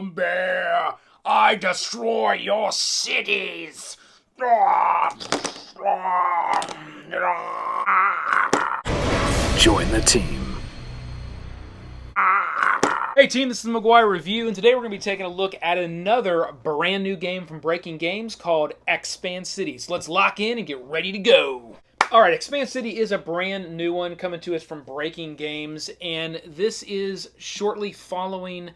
am Bear. I destroy your cities. Join the team. Hey team, this is the McGuire Review, and today we're going to be taking a look at another brand new game from Breaking Games called Expancity. So let's lock in and get ready to go. Alright, Expancity is a brand new one coming to us from Breaking Games, and this is shortly following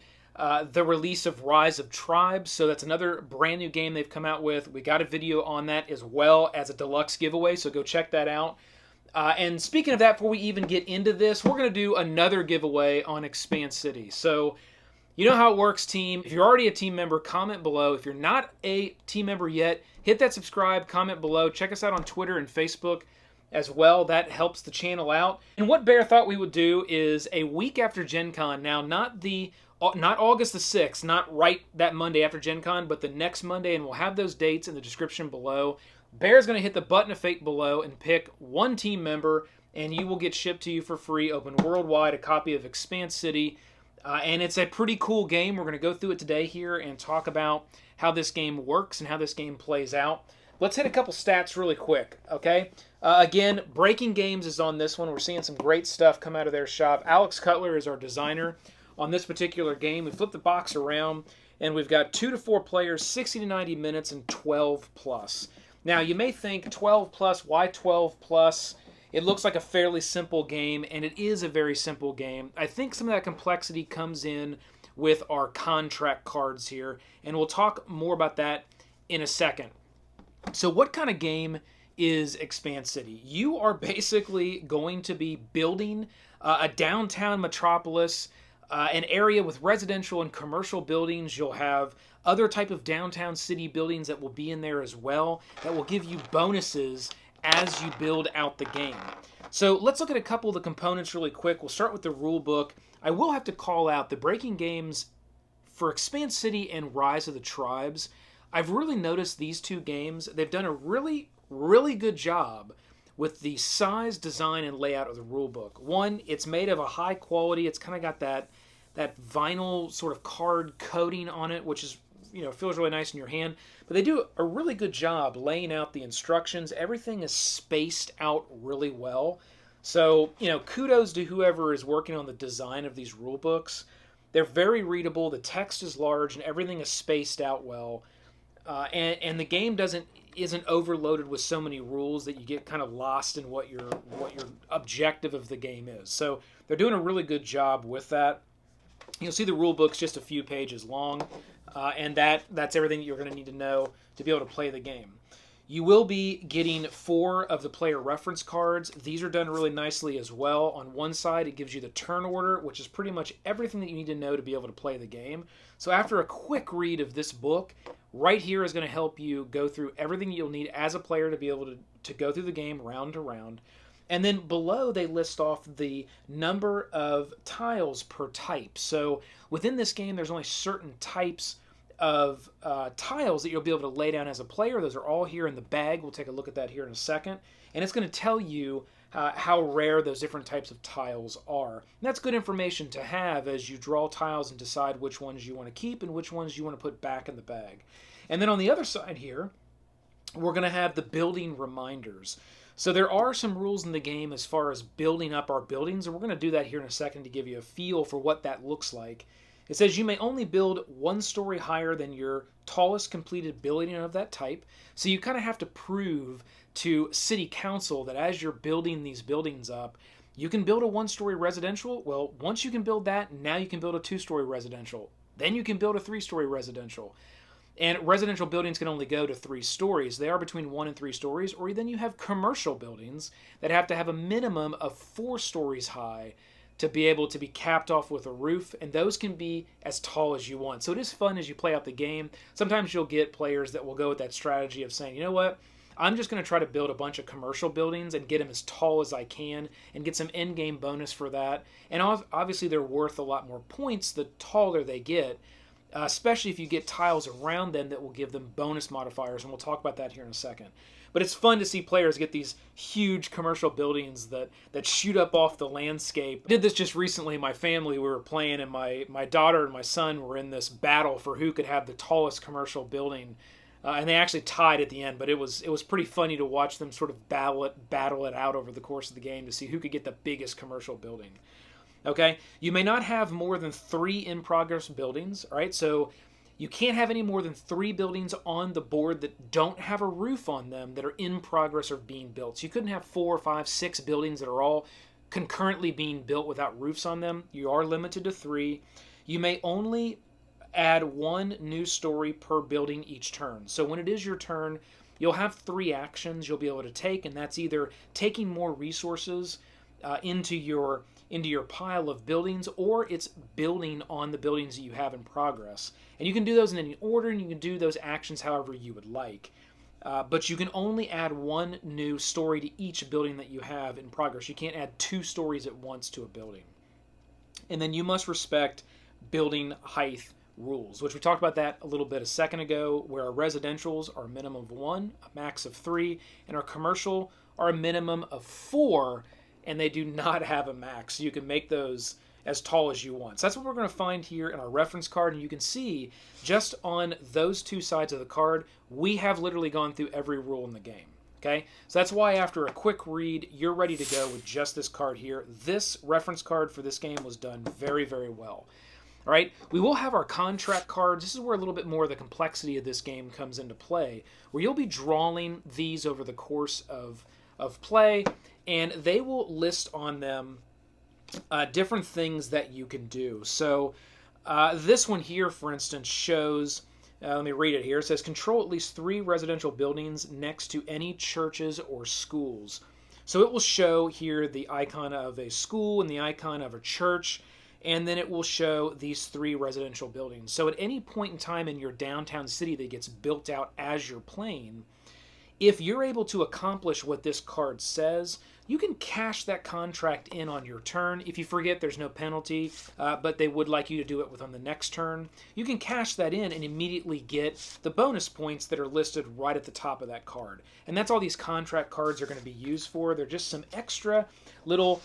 the release of Rise of Tribes, so that's another brand new game they've come out with. We got a video on that as well as a deluxe giveaway, so go check that out. And speaking of that, before we even get into this, we're going to do another giveaway on Expancity. So, you know how it works, team. If you're already a team member, comment below. If you're not a team member yet, hit that subscribe, comment below. Check us out on Twitter and Facebook as well. That helps the channel out. And what Bear thought we would do is a week after Gen Con, now not August the 6th, not right that Monday after Gen Con, but the next Monday, and we'll have those dates in the description below. Bear's going to hit the button of fate below and pick one team member, and you will get shipped to you for free, open worldwide, a copy of Expancity. And it's a pretty cool game. We're going to go through it today here and talk about how this game works and how this game plays out. Let's hit a couple stats really quick, okay? Again, Breaking Games is on this one. We're seeing some great stuff come out of their shop. Alex Cutler is our designer on this particular game. We flip the box around, and we've got 2 to 4 players, 60 to 90 minutes, and 12 plus. Now, you may think 12 plus, why 12 plus? It looks like a fairly simple game, and it is a very simple game. I think some of that complexity comes in with our contract cards here, and we'll talk more about that in a second. So what kind of game is Expancity? You are basically going to be building a downtown metropolis, an area with residential and commercial buildings. You'll have other type of downtown city buildings that will be in there as well that will give you bonuses as you build out the game. So let's look at a couple of the components really quick. We'll start with the rule book. I will have to call out the Breaking Games for Expancity and Rise of the Tribes. I've really noticed these two games, they've done a really good job with the size, design, and layout of the rule book. One, it's made of a high quality, it's kind of got that vinyl sort of card coating on it, which is, feels really nice in your hand. But they do a really good job laying out the instructions. Everything is spaced out really well. So, kudos to whoever is working on the design of these rule books. They're very readable, the text is large, and everything is spaced out well. And the game isn't overloaded with so many rules that you get kind of lost in what your objective of the game is. So they're doing a really good job with that. You'll see the rule book's just a few pages long, and that's everything that you're going to need to know to be able to play the game. You will be getting 4 of the player reference cards. These are done really nicely as well. On one side, it gives you the turn order, which is pretty much everything that you need to know to be able to play the game. So after a quick read of this book, right here is going to help you go through everything you'll need as a player to be able to go through the game round to round. And then below, they list off the number of tiles per type. So within this game, there's only certain types of tiles that you'll be able to lay down as a player. Those are all here in the bag. We'll take a look at that here in a second. And it's going to tell you how rare those different types of tiles are. And that's good information to have as you draw tiles and decide which ones you want to keep and which ones you want to put back in the bag. And then on the other side here, we're going to have the building reminders. So there are some rules in the game as far as building up our buildings, and we're going to do that here in a second to give you a feel for what that looks like. It says you may only build 1 story higher than your tallest completed building of that type. So you kind of have to prove to City Council that as you're building these buildings up, you can build a 1-story residential. Well, once you can build that, now you can build a 2-story residential. Then you can build a 3-story residential. And residential buildings can only go to 3 stories. They are between 1 and 3 stories. Or then you have commercial buildings that have to have a minimum of 4 stories high to be able to be capped off with a roof, and those can be as tall as you want. So it is fun as you play out the game. Sometimes you'll get players that will go with that strategy of saying, you know what, I'm just going to try to build a bunch of commercial buildings and get them as tall as I can and get some in-game bonus for that. And obviously they're worth a lot more points the taller they get. especially if you get tiles around them that will give them bonus modifiers, and we'll talk about that here in a second. But it's fun to see players get these huge commercial buildings that shoot up off the landscape. I did this just recently in my family. We were playing, and my daughter and my son were in this battle for who could have the tallest commercial building. And they actually tied at the end, but it was pretty funny to watch them sort of battle it out over the course of the game to see who could get the biggest commercial building. Okay, you may not have more than 3 in-progress buildings, all right? So you can't have any more than 3 buildings on the board that don't have a roof on them that are in progress or being built. So you couldn't have 4, 5, 6 buildings that are all concurrently being built without roofs on them. You are limited to 3. You may only add 1 new story per building each turn. So when it is your turn, you'll have 3 actions you'll be able to take, and that's either taking more resources into your pile of buildings, or it's building on the buildings that you have in progress. And you can do those in any order, and you can do those actions however you would like. But you can only add 1 new story to each building that you have in progress. You can't add 2 stories at once to a building. And then you must respect building height rules, which we talked about that a little bit a second ago, where our residentials are a minimum of 1, a max of 3, and our commercial are a minimum of 4, and they do not have a max. So you can make those as tall as you want. So that's what we're going to find here in our reference card, and you can see just on those 2 sides of the card, we have literally gone through every rule in the game. Okay, so that's why after a quick read, you're ready to go with just this card here. This reference card for this game was done very, very well. All right, we will have our contract cards. This is where a little bit more of the complexity of this game comes into play, where you'll be drawing these over the course of play, and they will list on them different things that you can do. So this one here, for instance, shows, let me read it here. It says, control at least 3 residential buildings next to any churches or schools. So it will show here the icon of a school and the icon of a church, and then it will show these 3 residential buildings. So at any point in time in your downtown city that gets built out as you're playing, if you're able to accomplish what this card says, you can cash that contract in on your turn. If you forget, there's no penalty, but they would like you to do it within the next turn. You can cash that in and immediately get the bonus points that are listed right at the top of that card. And that's all these contract cards are going to be used for. They're just some extra little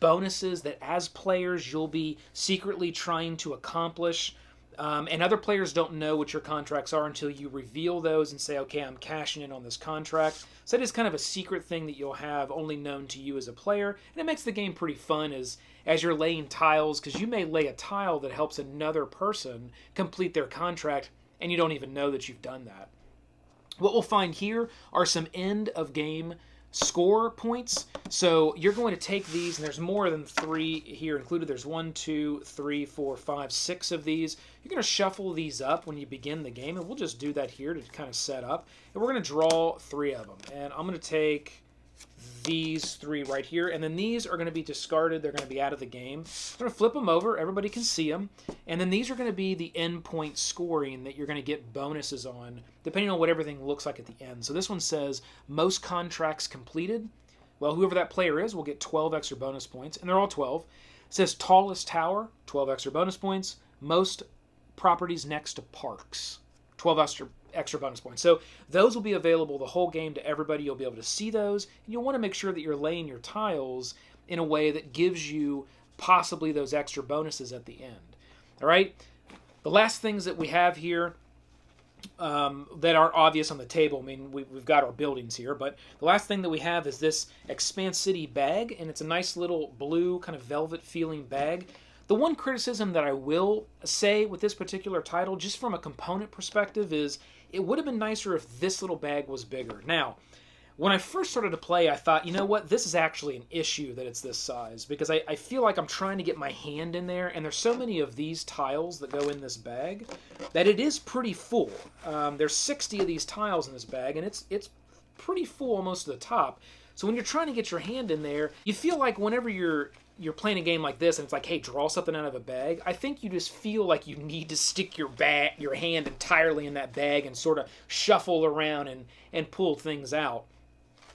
bonuses that as players you'll be secretly trying to accomplish. And other players don't know what your contracts are until you reveal those and say, okay, I'm cashing in on this contract. So that is kind of a secret thing that you'll have only known to you as a player. And it makes the game pretty fun as you're laying tiles, because you may lay a tile that helps another person complete their contract, and you don't even know that you've done that. What we'll find here are some end of game score points. So you're going to take these, and there's more than 3 here included. There's 1, 2, 3, 4, 5, 6 of these. You're going to shuffle these up when you begin the game, and we'll just do that here to kind of set up. And we're going to draw 3 of them. And I'm going to take these 3 right here, and then these are going to be discarded. They're going to be out of the game. I'm going to flip them over. Everybody can see them. And then these are going to be the endpoint scoring that you're going to get bonuses on, depending on what everything looks like at the end. So this one says most contracts completed. Well, whoever that player is will get 12 extra bonus points, and they're all 12. It says tallest tower, 12 extra bonus points. Most properties next to parks, 12 extra bonus points. So those will be available the whole game to everybody. You'll be able to see those, and you'll want to make sure that you're laying your tiles in a way that gives you possibly those extra bonuses at the end. All right, the last things that we have here that are obvious on the table, I mean, we've got our buildings here, but the last thing that we have is this Expancity bag, and it's a nice little blue kind of velvet feeling bag. The one criticism that I will say with this particular title, just from a component perspective, is it would have been nicer if this little bag was bigger. Now, when I first started to play, I thought, you know what, this is actually an issue that it's this size, because I feel like I'm trying to get my hand in there, and there's so many of these tiles that go in this bag that it is pretty full. There's 60 of these tiles in this bag, and it's pretty full almost to the top. So when you're trying to get your hand in there, you feel like whenever you're playing a game like this and it's like, hey, draw something out of a bag, I think you just feel like you need to stick your hand entirely in that bag and sort of shuffle around and pull things out.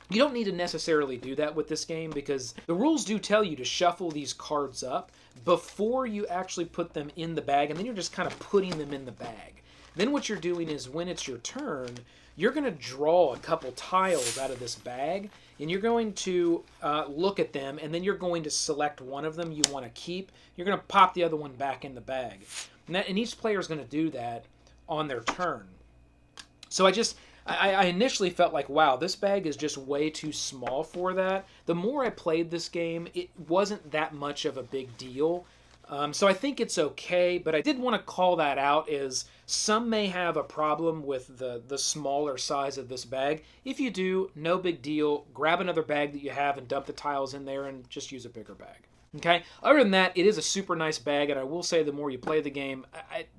You don't need to necessarily do that with this game because the rules do tell you to shuffle these cards up before you actually put them in the bag, and then you're just kind of putting them in the bag. Then what you're doing is when it's your turn, you're going to draw a couple tiles out of this bag, and you're going to look at them, and then you're going to select one of them you want to keep. You're going to pop the other one back in the bag. And each player is going to do that on their turn. So I initially felt like, wow, this bag is just way too small for that. The more I played this game, it wasn't that much of a big deal. So I think it's okay, but I did want to call that out as some may have a problem with the smaller size of this bag. If you do, no big deal. Grab another bag that you have and dump the tiles in there and just use a bigger bag. Okay? Other than that, it is a super nice bag, and I will say the more you play the game,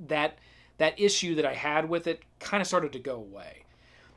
that issue that I had with it kind of started to go away.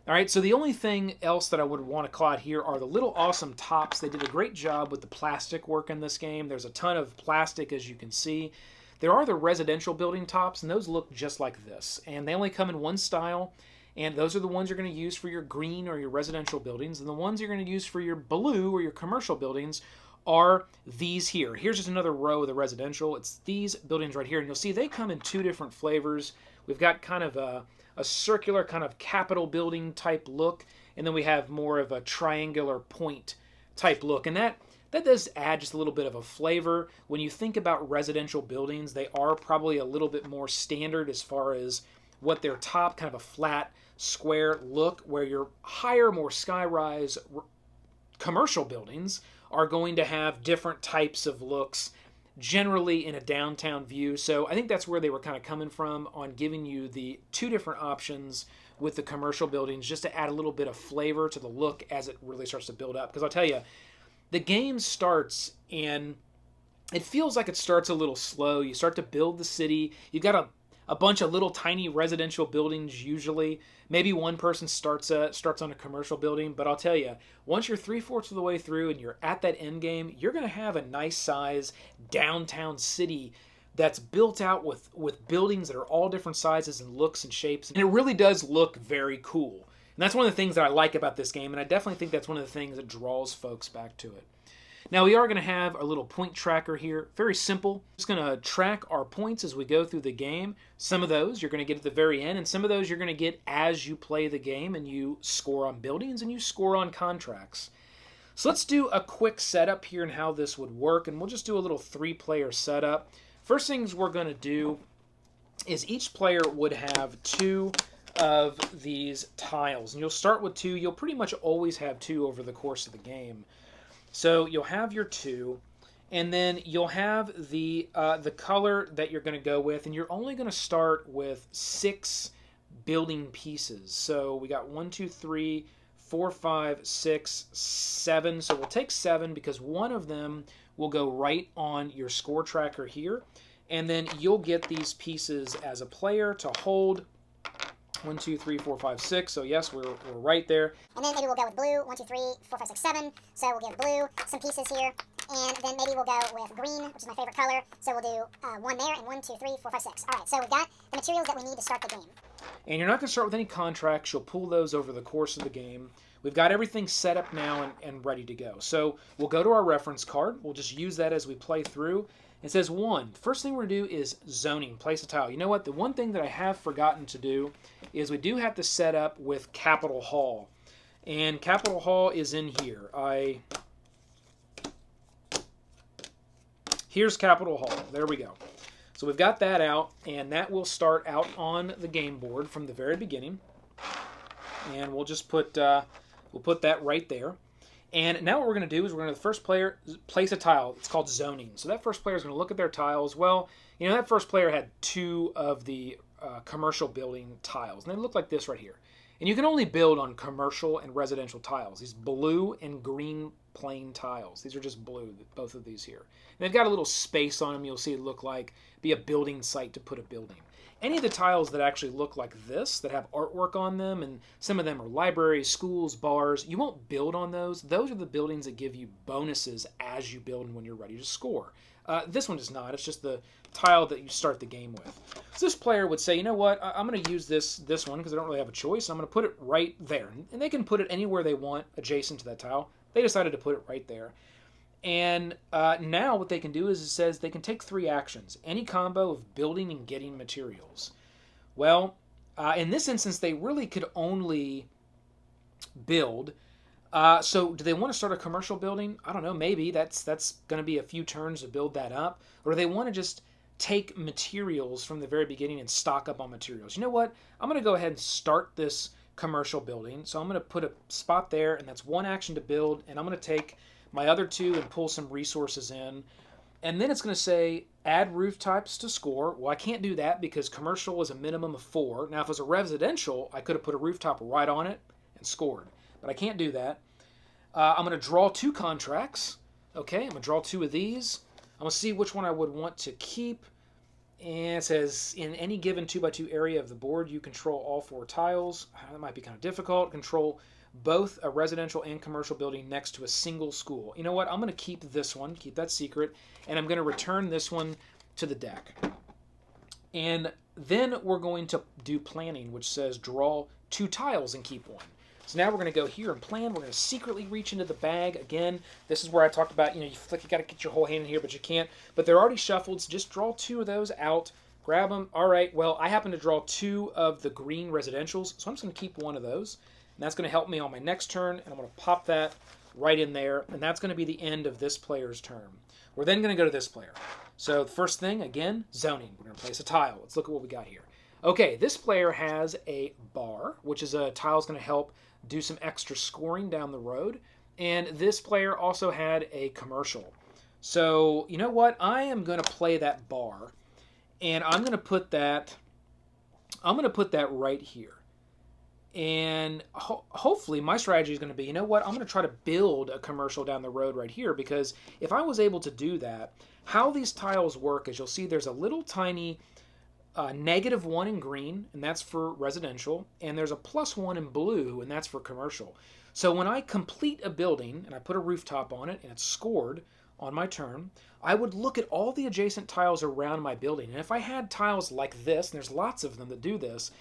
All right, so the only thing else that I would want to call out here are the little awesome tops. They did a great job with the plastic work in this game. There's a ton of plastic, as you can see. There are the residential building tops, and those look just like this. And they only come in one style, and those are the ones you're going to use for your green or your residential buildings. And the ones you're going to use for your blue or your commercial buildings are these here. Here's just another row of the residential. It's these buildings right here, and you'll see they come in two different flavors. We've got kind of a circular kind of Capitol building type look, and then we have more of a triangular point type look, and that does add just a little bit of a flavor. When you think about residential buildings, they are probably a little bit more standard as far as what their top, kind of a flat square look, where your higher, more sky-rise commercial buildings are going to have different types of looks, generally in a downtown view. So I think that's where they were kind of coming from on giving you the two different options with the commercial buildings, just to add a little bit of flavor to the look as it really starts to build up. Because I'll tell you, the game starts and it feels like it starts a little slow. You start to build the city. You've got a bunch of little tiny residential buildings usually. Maybe one person starts on a commercial building, but I'll tell you, once you're 3/4 of the way through and you're at that end game, you're going to have a nice size downtown city that's built out with buildings that are all different sizes and looks and shapes. And it really does look very cool. And that's one of the things that I like about this game, and I definitely think that's one of the things that draws folks back to it. Now we are going to have a little point tracker here. Very simple. Just going to track our points as we go through the game. Some of those you're going to get at the very end, and some of those you're going to get as you play the game and you score on buildings and you score on contracts. So let's do a quick setup here and how this would work, and we'll just do a little 3-player setup. First things we're going to do is each player would have 2 of these tiles, and you'll start with 2. You'll pretty much always have 2 over the course of the game. So you'll have your 2, and then you'll have the color that you're going to go with, and you're only going to start with 6 building pieces. So we got 1, 2, 3, 4, 5, 6, 7. So we'll take 7 because one of them will go right on your score tracker here, and then you'll get these pieces as a player to hold. 1, 2, 3, 4, 5, 6. So yes, we're right there. And then maybe we'll go with blue. 1, 2, 3, 4, 5, 6, 7. So we'll give blue some pieces here. And then maybe we'll go with green, which is my favorite color. So we'll do 1 there, and 1, 2, 3, 4, 5, 6. All right, so we've got the materials that we need to start the game. And you're not going to start with any contracts. You'll pull those over the course of the game. We've got everything set up now and ready to go. So we'll go to our reference card. We'll just use that as we play through. It says 1. First thing we're going to do is zoning, place a tile. You know what? The one thing that I have forgotten to do is we do have to set up with Capitol Hall. And Capitol Hall is in here. Here's Capitol Hall. There we go. So we've got that out, and that will start out on the game board from the very beginning. And we'll just put that right there. And now what we're going to do is we're going to, the first player, place a tile. It's called zoning. So that first player is going to look at their tiles. Well, you know, that first player had 2 of the commercial building tiles. And they look like this right here. And you can only build on commercial and residential tiles. These blue and green plain tiles. These are just blue, both of these here. And they've got a little space on them. You'll see it look like be a building site to put a building. Any of the tiles that actually look like this, that have artwork on them, and some of them are libraries, schools, bars, you won't build on those. Those are the buildings that give you bonuses as you build and when you're ready to score. This one does not. It's just the tile that you start the game with. So this player would say, you know what, I'm going to use this one because I don't really have a choice. I'm going to put it right there. And they can put it anywhere they want adjacent to that tile. They decided to put it right there. And now what they can do is it says they can take 3 actions. Any combo of building and getting materials. Well, in this instance, they really could only build. So do they want to start a commercial building? I don't know, maybe. That's going to be a few turns to build that up. Or do they want to just take materials from the very beginning and stock up on materials? You know what? I'm going to go ahead and start this commercial building. So I'm going to put a spot there, and that's 1 action to build. And I'm going to take my other 2 and pull some resources in. And then it's going to say add roof types to score. Well, I can't do that because commercial is a minimum of 4. Now, if it was a residential, I could have put a rooftop right on it and scored. But I can't do that. I'm going to draw 2 contracts. Okay, I'm going to draw 2 of these. I'm going to see which one I would want to keep. And it says, in any given 2x2 area of the board, you control all 4 tiles. That might be kind of difficult. Control both a residential and commercial building next to a single school. You know what? I'm going to keep this one, keep that secret, and I'm going to return this one to the deck. And then we're going to do planning, which says draw 2 tiles and keep 1. So now we're going to go here and plan. We're going to secretly reach into the bag. Again, this is where I talked about, you feel like you got to get your whole hand in here, but you can't. But they're already shuffled, so just draw 2 of those out. Grab them. All right, well, I happen to draw 2 of the green residentials, so I'm just going to keep 1 of those. And that's going to help me on my next turn, and I'm going to pop that right in there, and that's going to be the end of this player's turn. We're then going to go to this player. So the first thing, again, zoning. We're going to place a tile. Let's look at what we got here. Okay, this player has a bar, which is a tile that's going to help do some extra scoring down the road. And this player also had a commercial. So, you know what? I am going to play that bar, and I'm going to put that right here. And hopefully my strategy is going to be, you know what? I'm going to try to build a commercial down the road right here, because if I was able to do that, how these tiles work is you'll see there's a little tiny -1 in green, and that's for residential, and there's a +1 in blue, and that's for commercial. So when I complete a building and I put a rooftop on it and it's scored on my turn, I would look at all the adjacent tiles around my building. And if I had tiles like this, and there's lots of them that do this,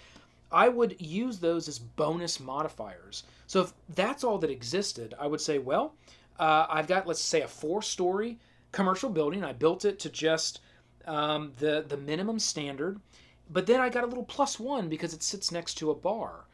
I would use those as bonus modifiers. So if that's all that existed, I would say, well, I've got, let's say, a 4-story commercial building. I built it to just the minimum standard, but then I got a little +1 because it sits next to a bar.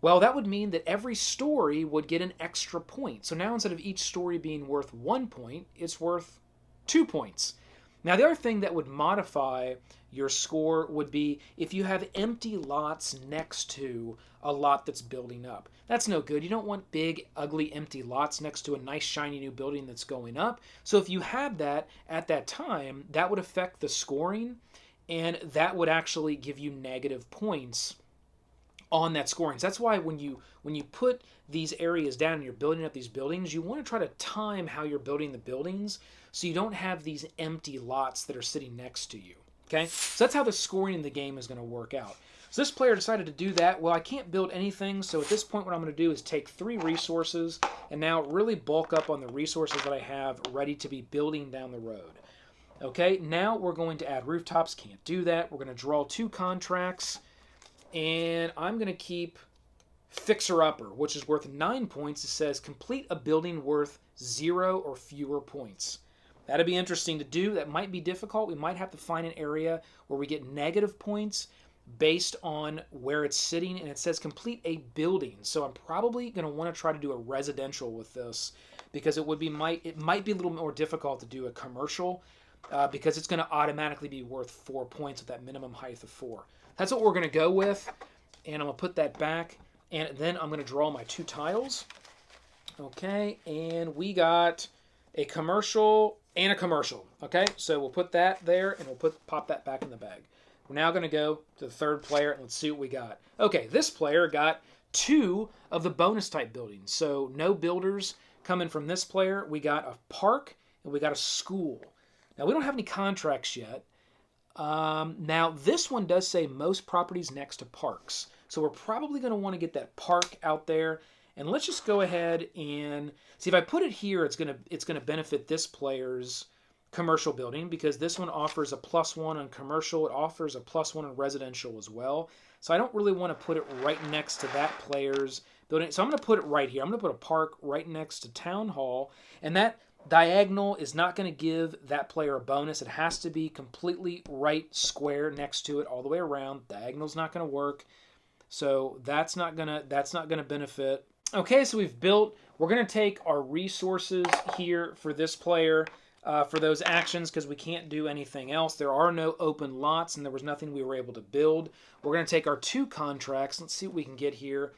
Well, that would mean that every story would get an extra point. So now instead of each story being worth 1 point, it's worth 2 points. Now the other thing that would modify your score would be if you have empty lots next to a lot that's building up. That's no good. You don't want big, ugly, empty lots next to a nice, shiny new building that's going up. So if you had that at that time, that would affect the scoring, and that would actually give you negative points on that scoring. So that's why when you put these areas down and you're building up these buildings, you want to try to time how you're building the buildings so you don't have these empty lots that are sitting next to you. Okay? So that's how the scoring in the game is going to work out. So this player decided to do that. Well, I can't build anything, so at this point what I'm going to do is take 3 resources and now really bulk up on the resources that I have ready to be building down the road. Okay, now we're going to add rooftops. Can't do that. We're going to draw 2 contracts, and I'm going to keep Fixer Upper, which is worth 9 points. It says complete a building worth 0 or fewer points. That'd be interesting to do. That might be difficult. We might have to find an area where we get negative points based on where it's sitting, and it says complete a building. So I'm probably going to want to try to do a residential with this, because it might be a little more difficult to do a commercial because it's going to automatically be worth 4 points with that minimum height of 4. That's what we're going to go with, and I'm going to put that back, and then I'm going to draw my 2 tiles. Okay, and we got a commercial and a commercial. Okay, so we'll put that there, and we'll pop that back in the bag. We're now going to go to the third player, and let's see what we got. Okay, this player got 2 of the bonus type buildings. So no builders coming from this player. We got a park, and we got a school. Now, we don't have any contracts yet. Now, this one does say most properties next to parks. So we're probably going to want to get that park out there. And let's just go ahead and see if I put it here, it's going to benefit this player's commercial building because this one offers a +1 on commercial. It offers a +1 on residential as well. So I don't really want to put it right next to that player's building. So I'm going to put it right here. I'm going to put a park right next to Town Hall. And that diagonal is not going to give that player a bonus. It has to be completely right square next to it all the way around. Diagonal's not going to work. So that's not going to benefit. Okay, so we're going to take our resources here for this player for those actions because we can't do anything else. There are no open lots and there was nothing we were able to build. We're going to take our 2 contracts. Let's see what we can get here.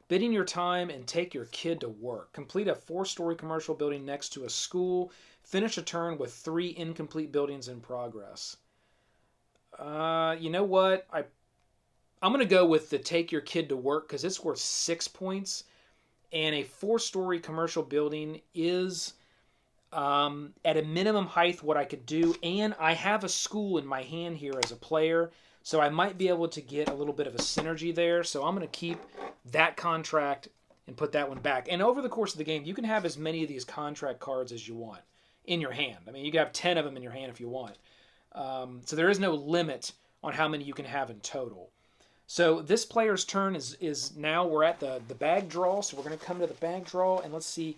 Bidding your time and take your kid to work. Complete a 4-story commercial building next to a school. Finish a turn with 3 incomplete buildings in progress. You know what? I'm going to go with the take your kid to work because it's worth 6 points. And a 4-story commercial building is at a minimum height what I could do. And I have a school in my hand here as a player. So I might be able to get a little bit of a synergy there. So I'm going to keep that contract and put that one back. And over the course of the game, you can have as many of these contract cards as you want in your hand. I mean, you can have 10 of them in your hand if you want. So there is no limit on how many you can have in total. So this player's turn is now we're at the bag draw. So we're going to come to the bag draw and let's see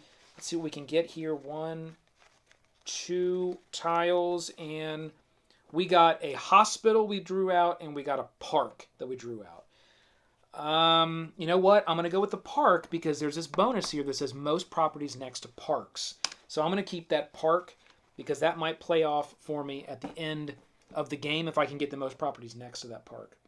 what we can get here. 1, 2 tiles, and we got a hospital we drew out, and we got a park that we drew out. You know what? I'm going to go with the park because there's this bonus here that says most properties next to parks. So I'm going to keep that park because that might play off for me at the end of the game if I can get the most properties next to that park.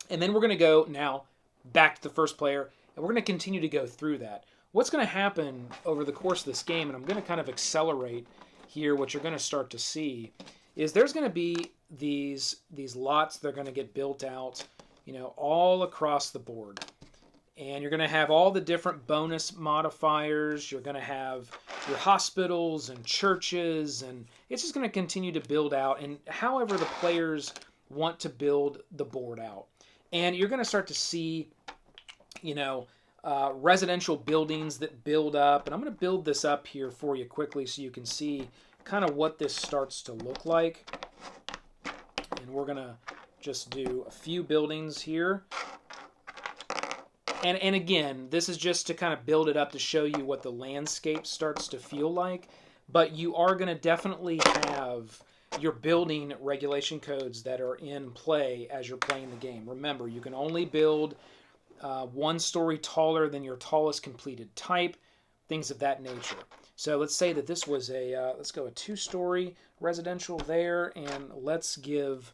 And then we're going to go now back to the first player, and we're going to continue to go through that. What's going to happen over the course of this game, and I'm going to kind of accelerate here what you're going to start to see, is there's going to be these lots that are going to get built out, you know, all across the board. And you're going to have all the different bonus modifiers. You're going to have your hospitals and churches, and it's just going to continue to build out, and however the players want to build the board out. And you're going to start to see, you know, residential buildings that build up. And I'm going to build this up here for you quickly so you can see kind of what this starts to look like. And we're going to just do a few buildings here. And again, this is just to kind of build it up to show you what the landscape starts to feel like. But you are going to definitely have your building regulation codes that are in play as you're playing the game. Remember, you can only build 1 story taller than your tallest completed type, things of that nature. So let's say that this was let's go a 2-story residential there, and let's give,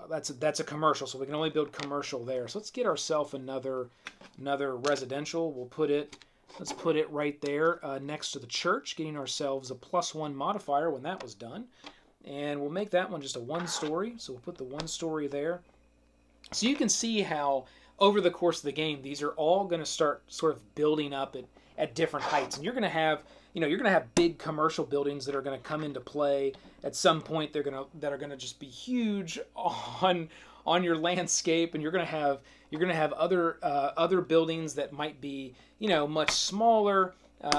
that's a commercial, so we can only build commercial there. So let's get ourselves another residential. Let's put it right there next to the church, getting ourselves a +1 modifier when that was done. And we'll make that one just a 1-story, so we'll put the 1-story there. So you can see how over the course of the game, these are all going to start sort of building up at different heights. And you're going to have, you know, you're going to have big commercial buildings that are going to come into play at some point. That are going to just be huge on your landscape, and you're going to have other buildings that might be, you know, much smaller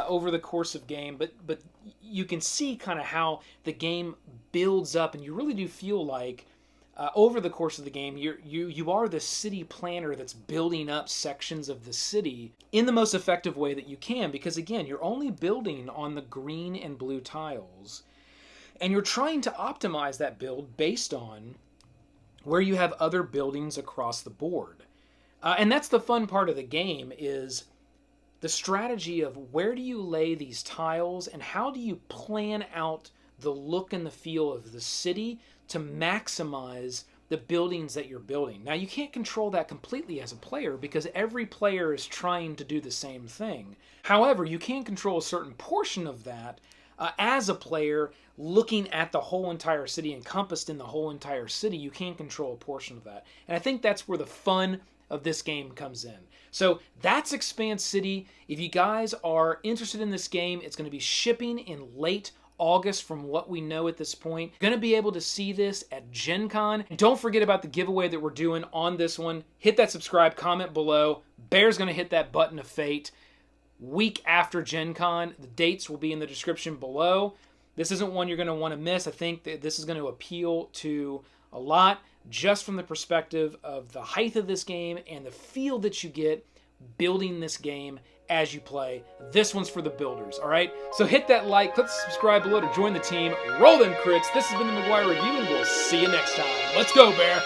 over the course of game. But you can see kind of how the game builds up, and you really do feel like over the course of the game, you are the city planner that's building up sections of the city in the most effective way that you can, because again, you're only building on the green and blue tiles, and you're trying to optimize that build based on where you have other buildings across the board. And that's the fun part of the game, is the strategy of where do you lay these tiles and how do you plan out the look and the feel of the city to maximize the buildings that you're building. Now, you can't control that completely as a player because every player is trying to do the same thing. However, you can control a certain portion of that as a player looking at the whole entire city, encompassed in the whole entire city. You can control a portion of that. And I think that's where the fun of this game comes in. So that's Expancity. If you guys are interested in this game, it's going to be shipping in late August from what we know at this point. Going to be able to see this at Gen Con. And don't forget about the giveaway that we're doing on this one. Hit that subscribe, comment below. Bear's going to hit that button of fate. week after Gen Con. The dates will be in the description below. This isn't one you're going to want to miss. I think that this is going to appeal to a lot just from the perspective of the height of this game and the feel that you get building this game as you play. This one's for the builders, all right? So hit that like, click the subscribe below to join the team. Roll them crits. This has been the McGuire Review, and we'll see you next time. Let's go, Bear.